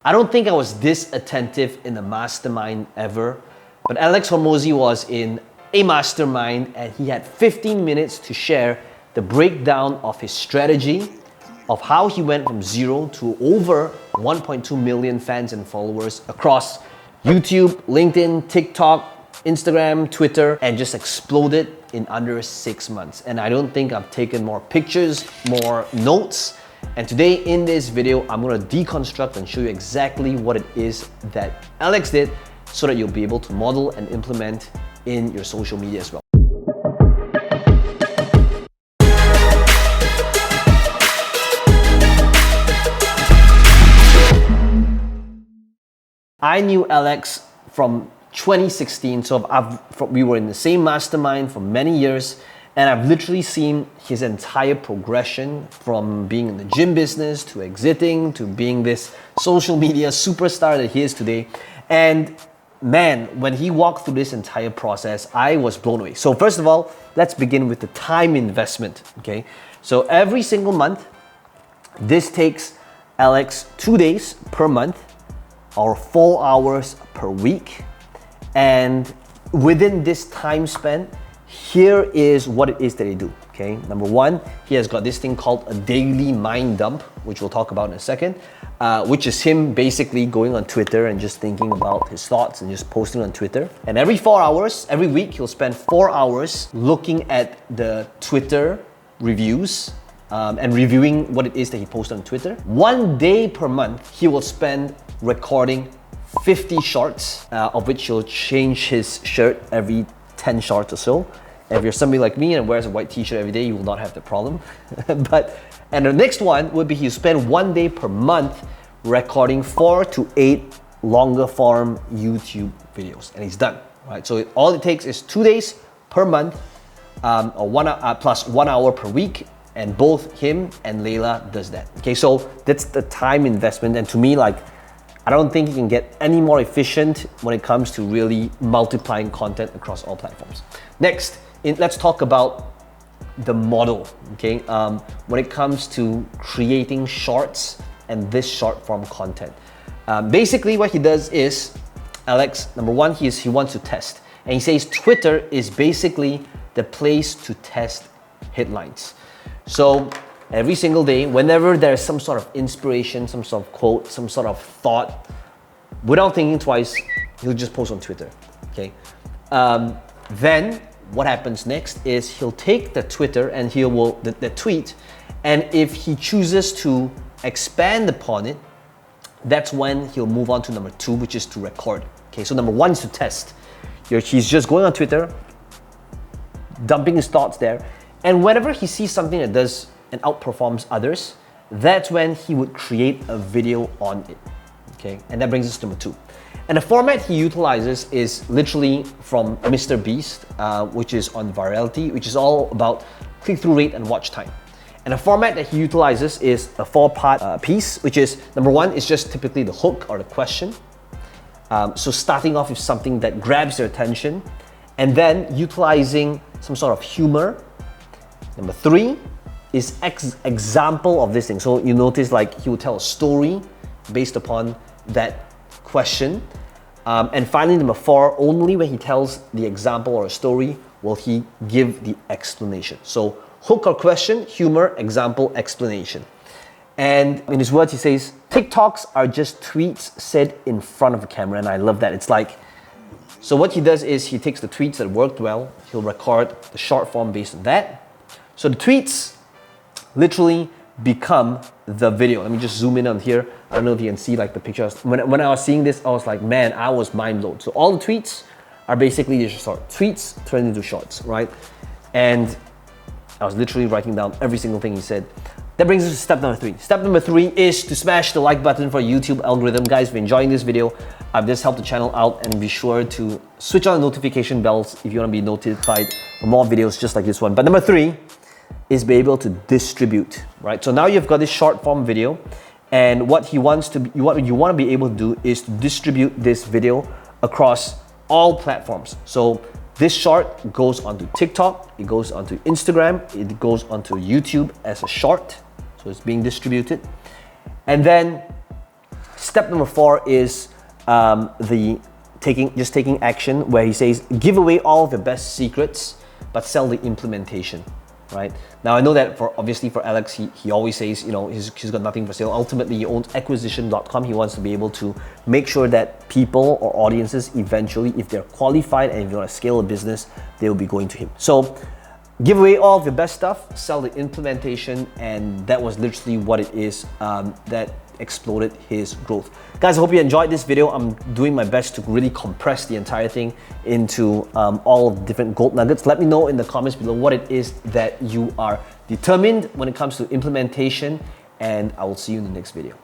I don't think I was this attentive in a mastermind ever, but Alex Hormozi was in a mastermind and he had 15 minutes to share the breakdown of his strategy, of how he went from 0 to over 1.2 million fans and followers across YouTube, LinkedIn, TikTok, Instagram, Twitter, and just exploded in under 6 months. And I don't think I've taken more pictures, more notes. And today in this video, I'm gonna deconstruct and show you exactly what it is that Alex did so that you'll be able to model and implement in your social media as well. I knew Alex from 2016, so we were in the same mastermind for many years, and I've literally seen his entire progression from being in the gym business to exiting to being this social media superstar that he is today. And man, when he walked through this entire process, I was blown away. So first of all, let's begin with the time investment, okay? So every single month, this takes Alex 2 days per month or 4 hours per week. And within this time span, here is what it is that they do, okay? Number one, he has got this thing called a daily mind dump, which we'll talk about in a second, which is him basically going on Twitter and just thinking about his thoughts and just posting on Twitter. And every 4 hours, every week, he'll spend 4 hours looking at the Twitter reviews and reviewing what it is that he posted on Twitter. 1 day per month, he will spend recording 50 shorts, of which he'll change his shirt every 10 shorts or so. If you're somebody like me and wears a white t-shirt every day, you will not have the problem. And the next one would be he'll spend 1 day per month recording 4 to 8 longer form YouTube videos, and he's done, right? So all it takes is 2 days per month, or plus 1 hour per week, and both him and Layla does that. Okay, so that's the time investment, and to me, like, I don't think you can get any more efficient when it comes to really multiplying content across all platforms. Next, let's talk about the model, okay? When it comes to creating shorts and this short form content. Basically what he does is, Alex, number one, he wants to test. And he says Twitter is basically the place to test headlines. So every single day, whenever there's some sort of inspiration, some sort of quote, some sort of thought, without thinking twice, he'll just post on Twitter, okay? Then what happens next is he'll take the Twitter and the tweet, and if he chooses to expand upon it, that's when he'll move on to number 2, which is to record. Okay, so number 1 is to test. He's just going on Twitter, dumping his thoughts there, and whenever he sees something that does and outperforms others, that's when he would create a video on it, okay? And that brings us to number 2. And the format he utilizes is literally from Mr. Beast, which is on virality, which is all about click-through rate and watch time. And the format that he utilizes is a 4-part piece, which is, number 1 is just typically the hook or the question. So starting off with something that grabs your attention, and then utilizing some sort of humor. Number 3 is example of this thing. So you notice, like, he will tell a story based upon that question. And finally, number 4, only when he tells the example or a story will he give the explanation. So hook or question, humor, example, explanation. And in his words, he says, TikToks are just tweets said in front of a camera. And I love that. It's like, so what he does is he takes the tweets that worked well, he'll record the short form based on that. So the tweets literally become the video. Let me just zoom in on here. I don't know if you can see like the pictures. When I was seeing this, I was like, man, I was mind blown. So all the tweets are basically just short. Tweets turned into shorts, right? And I was literally writing down every single thing he said. That brings us to step number 3. Step number 3 is to smash the like button for YouTube algorithm. Guys, if you're enjoying this video, I've just helped the channel out, and be sure to switch on the notification bells if you want to be notified for more videos just like this one. But number 3 is be able to distribute, right? So now you've got this short form video, and what you want to be able to do is to distribute this video across all platforms. So this short goes onto TikTok, it goes onto Instagram, it goes onto YouTube as a short, so it's being distributed. And then Step number 4 is taking action, where he says, give away all of your best secrets, but sell the implementation, right? Now I know that obviously for Alex, he always says, you know, he's got nothing for sale. Ultimately, he owns acquisition.com. He wants to be able to make sure that people or audiences eventually, if they're qualified and if you want to scale a business, they will be going to him. So give away all of your best stuff, sell the implementation, and that was literally what it is that exploded his growth. Guys, I hope you enjoyed this video. I'm doing my best to really compress the entire thing into all of the different gold nuggets. Let me know in the comments below what it is that you are determined when it comes to implementation, and I will see you in the next video.